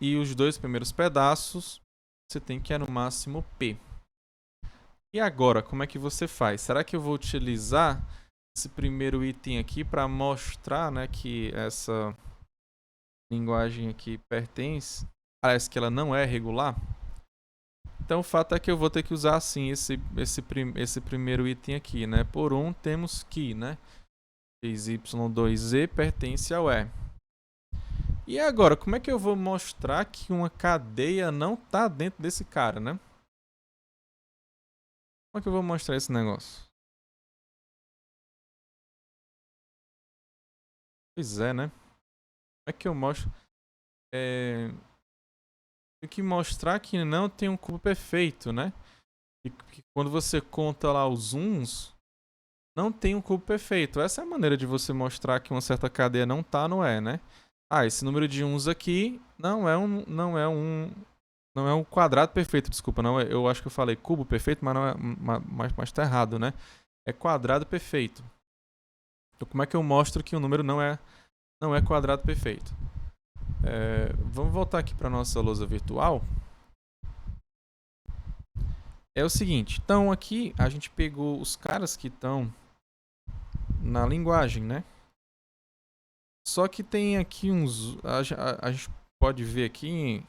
E os dois primeiros pedaços você tem que é no máximo P. E agora, como é que você faz? Será que eu vou utilizar esse primeiro item aqui para mostrar, né, que essa linguagem aqui pertence, parece que ela não é regular? Então o fato é que eu vou ter que usar assim esse primeiro item aqui, né? Por temos que, né, xy2z pertence ao E. E agora, como é que eu vou mostrar que uma cadeia não está dentro desse cara, né? Como é que eu vou mostrar esse negócio? Pois é, né? Como é que eu mostro? Tem que mostrar que não tem um cubo perfeito, né? E que quando você conta lá os uns, não tem um cubo perfeito. Essa é a maneira de você mostrar que uma certa cadeia não está no E, né? Esse número de uns aqui não é um quadrado perfeito, desculpa, não. Eu acho que eu falei cubo perfeito, mas não é, mas tá errado, né? É quadrado perfeito. Então como é que eu mostro que o número não é quadrado perfeito? Vamos voltar aqui para nossa lousa virtual. É o seguinte, então aqui a gente pegou os caras que estão na linguagem, né? Só que tem aqui uns, a gente pode ver aqui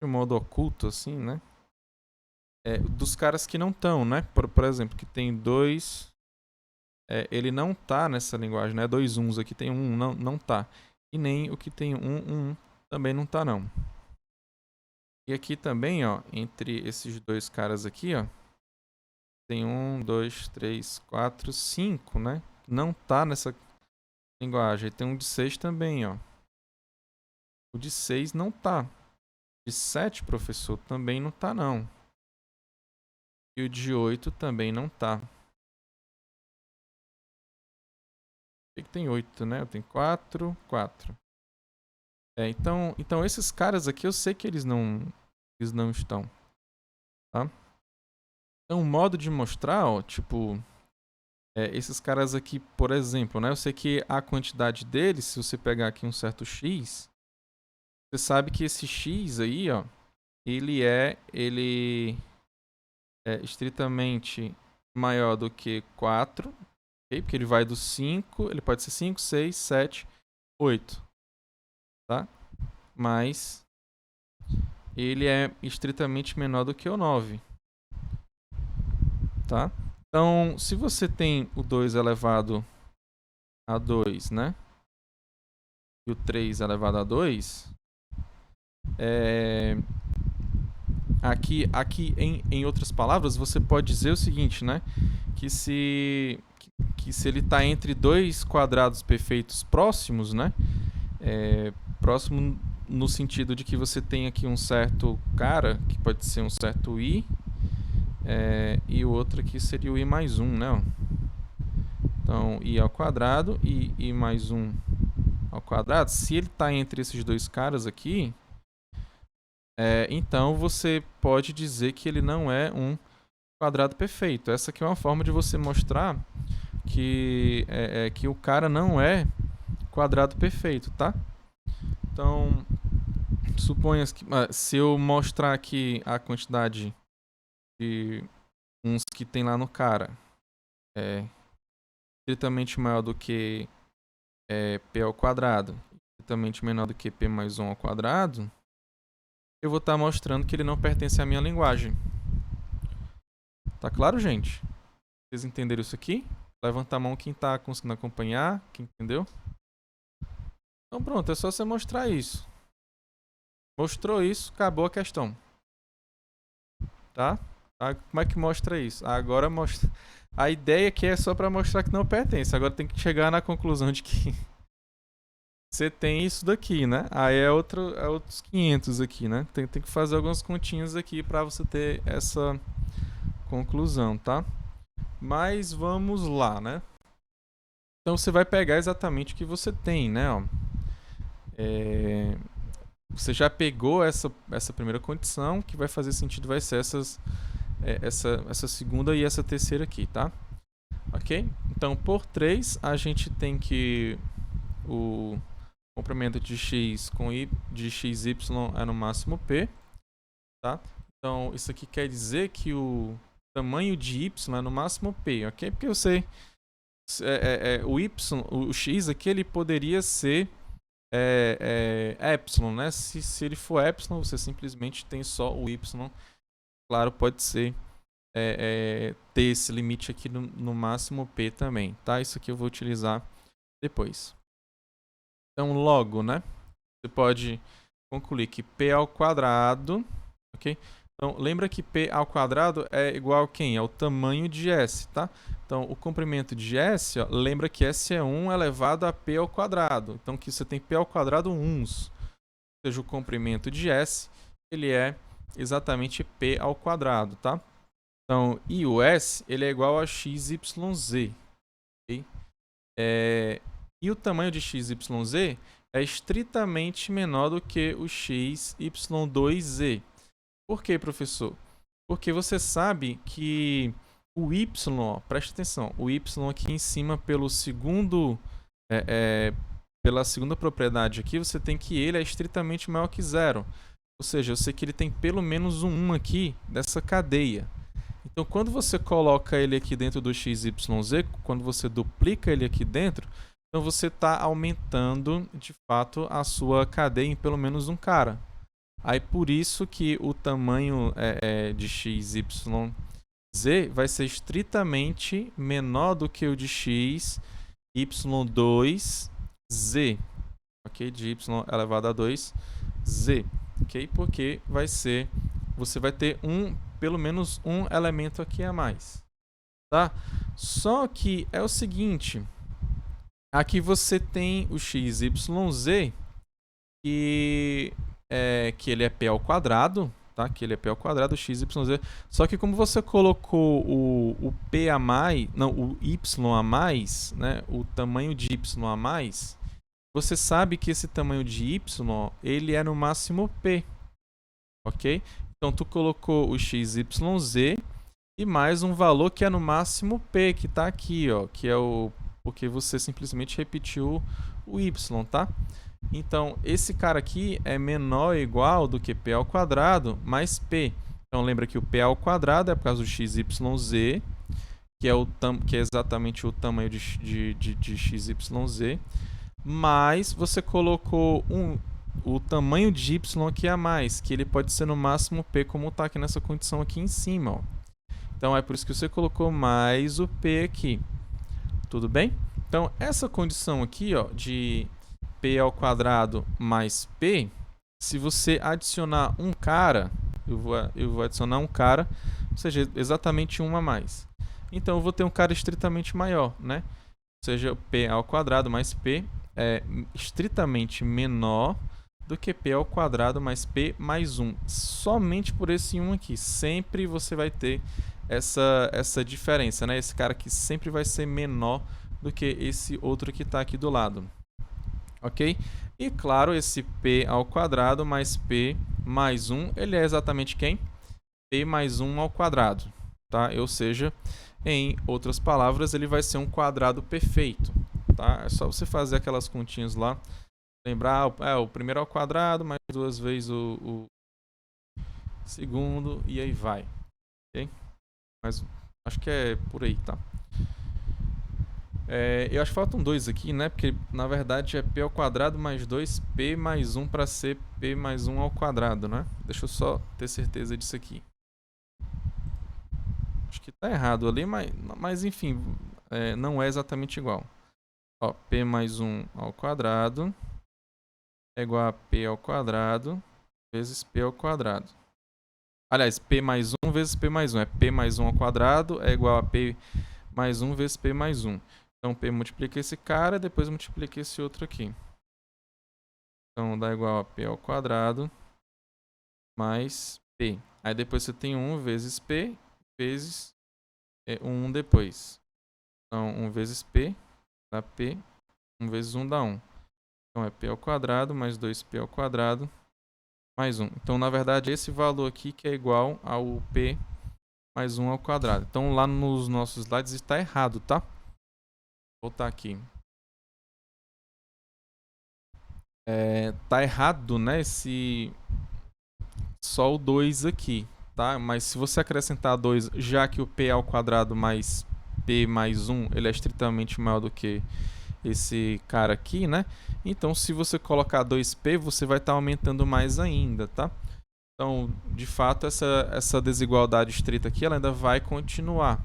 de modo oculto, assim, né? Dos caras que não estão, né? Por exemplo, que tem dois. Ele não tá nessa linguagem, né? Dois uns aqui tem um, não tá. E nem o que tem um também não tá, não. E aqui também, ó, entre esses dois caras aqui, ó, tem 1, 2, 3, 4, 5, né? Não tá nessa linguagem. Tem um de 6 também, ó. O de 6 não tá. De 7, professor, também não tá, não. E o de 8 também não tá. Aqui tem 8, né? Eu tenho 4, 4. Então esses caras aqui eu sei que eles não estão, tá? Então o modo de mostrar, ó, tipo, esses caras aqui, por exemplo, né? Eu sei que a quantidade deles, se você pegar aqui um certo x, você sabe que esse x aí, ó, ele é estritamente maior do que 4, okay? Porque ele vai do 5, ele pode ser 5, 6, 7, 8, tá? Mas ele é estritamente menor do que o 9, tá? Então, se você tem o 2 elevado a 2, né? E o 3 elevado a 2, aqui em outras palavras, você pode dizer o seguinte, né? Que se ele está entre dois quadrados perfeitos próximos, né? Próximo no sentido de que você tem aqui um certo cara, que pode ser um certo i, e o outro aqui seria o i mais 1, né? Então, i ao quadrado e i mais 1 ao quadrado. Se ele está entre esses dois caras aqui, então você pode dizer que ele não é um quadrado perfeito. Essa aqui é uma forma de você mostrar que o cara não é quadrado perfeito, tá? Então, suponha que se eu mostrar aqui a quantidade de uns que tem lá no cara é estritamente maior do que p ao quadrado, estritamente menor do que p mais 1 ao quadrado, eu vou estar mostrando que ele não pertence à minha linguagem. Tá claro, gente? Vocês entenderam isso aqui? Levanta a mão quem está conseguindo acompanhar, quem entendeu. Então pronto, é só você mostrar isso. Mostrou isso, acabou a questão. Tá? Como é que mostra isso? Agora mostra. A ideia aqui é só para mostrar que não pertence. Agora tem que chegar na conclusão de que você tem isso daqui, né? Aí é outros 500 aqui, né? Tem que fazer algumas continhas aqui para você ter essa conclusão, tá? Mas vamos lá, né? Então você vai pegar exatamente o que você tem, né? Você já pegou essa primeira condição, que vai fazer sentido, vai ser essa segunda e essa terceira aqui, tá? Ok? Então, por 3, a gente tem que o comprimento de x com y de xy é no máximo p, tá? Então, isso aqui quer dizer que o tamanho de y é no máximo p, ok? Porque eu sei o y, o x aqui, ele poderia ser epsilon, né? Se ele for epsilon, você simplesmente tem só o y. Claro, pode ser ter esse limite aqui no máximo p também, tá? Isso aqui eu vou utilizar depois. Então, logo, né? Você pode concluir que p ao quadrado, ok? Então, lembra que p ao quadrado é igual a quem? É o tamanho de S, tá? Então, o comprimento de S, ó, lembra que S é 1 elevado a p ao quadrado. Então, aqui você tem p ao quadrado 1s. Ou seja, o comprimento de S, ele é exatamente p ao quadrado, tá? Então, e o S, ele é igual a xyz, ok? E o tamanho de xyz é estritamente menor do que o xy2z. Por quê, professor? Porque você sabe que o y, ó, preste atenção, o y aqui em cima pela segunda propriedade aqui, você tem que ele é estritamente maior que zero. Ou seja, eu sei que ele tem pelo menos um 1 aqui dessa cadeia. Então, quando você coloca ele aqui dentro do xyz, quando você duplica ele aqui dentro, então você está aumentando, de fato, a sua cadeia em pelo menos um cara. Aí, por isso que o tamanho de xyz vai ser estritamente menor do que o de xy2z, ok? De y elevado a 2z, ok? Porque você vai ter pelo menos um elemento aqui a mais, tá? Só que é o seguinte, aqui você tem o xyz, que ele é p ao quadrado, tá? Que ele é p ao quadrado, xyz. Só que como você colocou o p a mais, não, o y a mais, né? O tamanho de y a mais, você sabe que esse tamanho de y, ele é no máximo p, ok? Então, tu colocou o xyz e mais um valor que é no máximo p, que está aqui, ó, que é porque você simplesmente repetiu o y, tá? Então, esse cara aqui é menor ou igual do que p ao quadrado mais p. Então, lembra que o p ao quadrado é por causa do xyz, que é exatamente o tamanho de xyz, mas você colocou o tamanho de y aqui a mais, que ele pode ser no máximo p, como está aqui nessa condição aqui em cima, ó. Então, é por isso que você colocou mais o p aqui. Tudo bem? Então, essa condição aqui, ó, de p ao quadrado mais p, se você adicionar um cara, eu vou adicionar um cara, ou seja, exatamente um a mais. Então, eu vou ter um cara estritamente maior, né? Ou seja, p ao quadrado mais p é estritamente menor do que p ao quadrado mais p mais 1. Somente por esse 1 aqui. Sempre você vai ter essa diferença, né? Esse cara aqui sempre vai ser menor do que esse outro que está aqui do lado. Ok? E claro, esse p ao quadrado mais p mais 1, ele é exatamente quem? P mais 1 ao quadrado. Tá? Ou seja, em outras palavras, ele vai ser um quadrado perfeito. Tá? É só você fazer aquelas continhas lá. Lembrar, o primeiro ao quadrado, mais duas vezes o segundo, e aí vai. Ok? Mas acho que é por aí, tá? Eu acho que faltam dois aqui, né? Porque na verdade é p ao quadrado mais 2p mais 1 para ser p mais 1 ao quadrado, né? Deixa eu só ter certeza disso aqui. Acho que tá errado ali, mas enfim, não é exatamente igual. Ó, p mais 1 ao quadrado é igual a p ao quadrado vezes p ao quadrado. Aliás, p mais 1 vezes p mais 1. É p mais 1 ao quadrado é igual a p mais 1 vezes p mais 1. Então, p multiplica esse cara, depois multiplica esse outro aqui. Então, dá igual a p ao quadrado mais p. Aí depois você tem 1 vezes p vezes 1 depois. Então, 1 vezes p dá p. 1 vezes 1 dá 1. Então, é p ao quadrado mais 2p ao quadrado mais 1. Então, na verdade, esse valor aqui que é igual ao P mais 1 ao quadrado. Então, lá nos nossos slides está errado, tá? Vou voltar aqui. Tá errado, né? Só o 2 aqui, tá? Mas se você acrescentar 2, já que o P ao quadrado mais P mais 1, ele é estritamente maior do que esse cara aqui, né? Então, se você colocar 2P, você vai estar aumentando mais ainda, tá? Então, de fato, essa desigualdade estrita aqui, ela ainda vai continuar,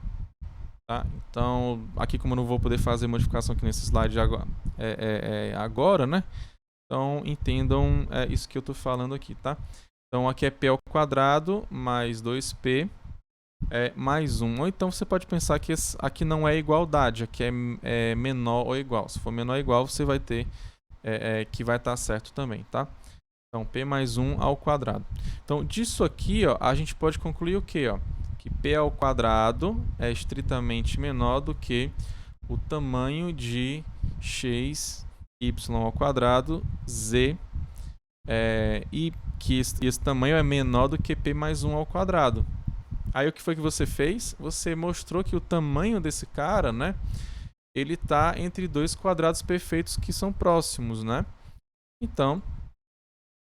tá? Então, aqui como eu não vou poder fazer modificação aqui nesse slide agora, né? Então, entendam isso que eu estou falando aqui, tá? Então, aqui é P ao quadrado mais 2P mais 1. Ou então você pode pensar que aqui não é igualdade, aqui é menor ou igual. Se for menor ou igual, você vai ter que vai estar certo também, tá? Então, P mais 1 ao quadrado. Então, disso aqui, ó, a gente pode concluir o quê? Ó? Que P ao quadrado é estritamente menor do que o tamanho de x, y ao quadrado, z, e que esse tamanho é menor do que P mais 1 ao quadrado. Aí o que foi que você fez? Você mostrou que o tamanho desse cara, né? Ele está entre dois quadrados perfeitos que são próximos, né? Então,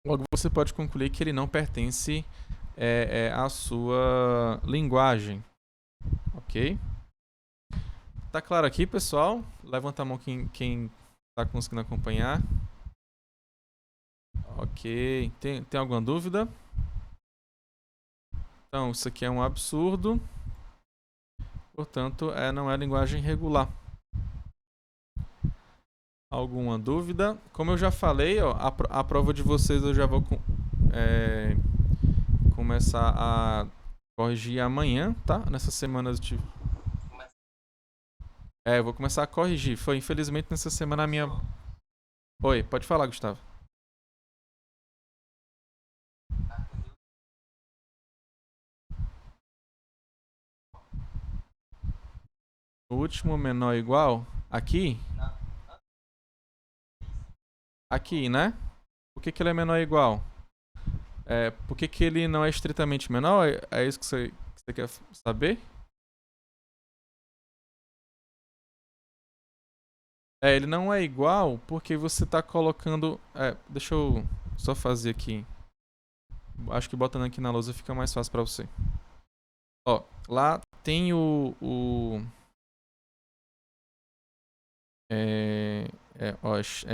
logo você pode concluir que ele não pertence à sua linguagem. Ok? Tá claro aqui, pessoal? Levanta a mão quem tá conseguindo acompanhar. Ok. Tem alguma dúvida? Então, isso aqui é um absurdo. Portanto, não é linguagem regular. Alguma dúvida? Como eu já falei, ó, a prova de vocês eu já vou começar a corrigir amanhã, tá? Nessa semana eu tive... eu vou começar a corrigir. Foi, infelizmente, nessa semana a minha... Oi, pode falar, Gustavo. O último menor igual, aqui. Aqui, né? Por que ele é menor igual? Por que ele não é estritamente menor? É isso que você quer saber? Ele não é igual porque você está colocando... deixa eu só fazer aqui. Acho que botando aqui na lousa fica mais fácil para você. Ó, lá tem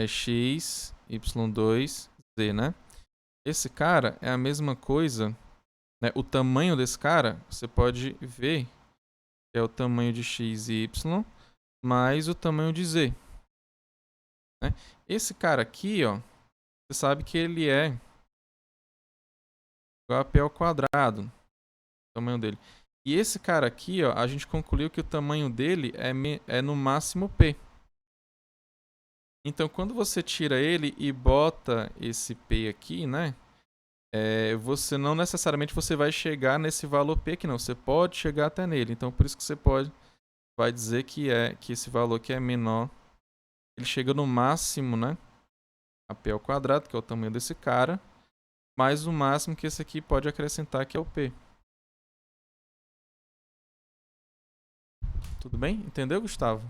x, y2, z, né? Esse cara é a mesma coisa, né? O tamanho desse cara, você pode ver que é o tamanho de x e y mais o tamanho de z. Né? Esse cara aqui, ó, você sabe que ele é igual a p ao quadrado, o tamanho dele. E esse cara aqui, ó, a gente concluiu que o tamanho dele é no máximo p. Então, quando você tira ele e bota esse p aqui, né? Você não necessariamente você vai chegar nesse valor p aqui, não. Você pode chegar até nele. Então, por isso que você vai dizer que esse valor aqui é menor. Ele chega no máximo, né? A p ao quadrado, que é o tamanho desse cara, mais o máximo que esse aqui pode acrescentar, que é o p. Tudo bem? Entendeu, Gustavo?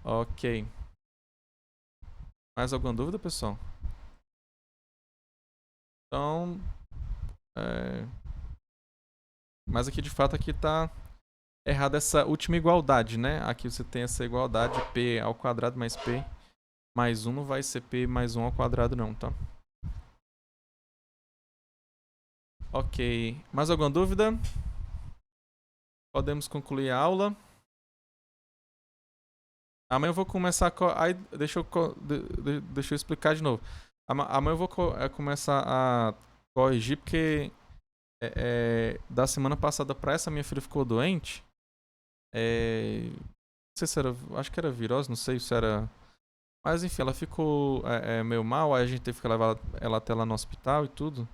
Ok. Mais alguma dúvida, pessoal? Então, mas aqui de fato aqui tá errada essa última igualdade, né? Aqui você tem essa igualdade p ao quadrado mais p mais 1 não vai ser p mais 1 ao quadrado não, tá? Ok. Mais alguma dúvida? Podemos concluir a aula. Amanhã eu vou começar a... deixa eu explicar de novo. Amanhã eu vou começar a corrigir porque da semana passada pra essa minha filha ficou doente. Não sei se era... acho que era virose, não sei se era... Mas enfim, ela ficou meio mal, aí a gente teve que levar ela até lá no hospital e tudo.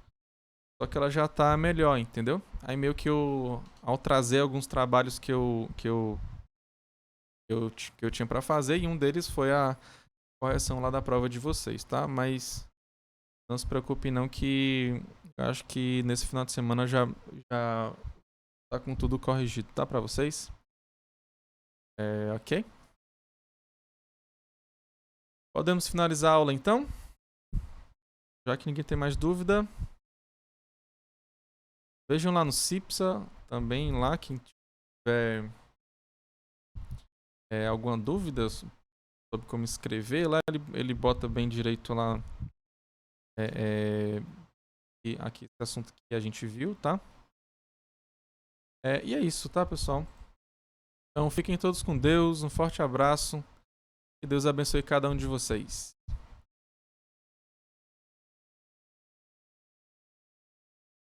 Só que ela já tá melhor, entendeu? Aí meio que ao trazer alguns trabalhos que eu que eu tinha para fazer, e um deles foi a correção lá da prova de vocês, tá? Mas não se preocupe não, que eu acho que nesse final de semana já tá com tudo corrigido, tá? Para vocês. Ok? Podemos finalizar a aula então? Já que ninguém tem mais dúvida. Vejam lá no CIPSA também, lá, quem tiver alguma dúvida sobre como escrever, lá ele bota bem direito lá aqui esse assunto que a gente viu, tá? E é isso, tá, pessoal? Então fiquem todos com Deus, um forte abraço, que Deus abençoe cada um de vocês.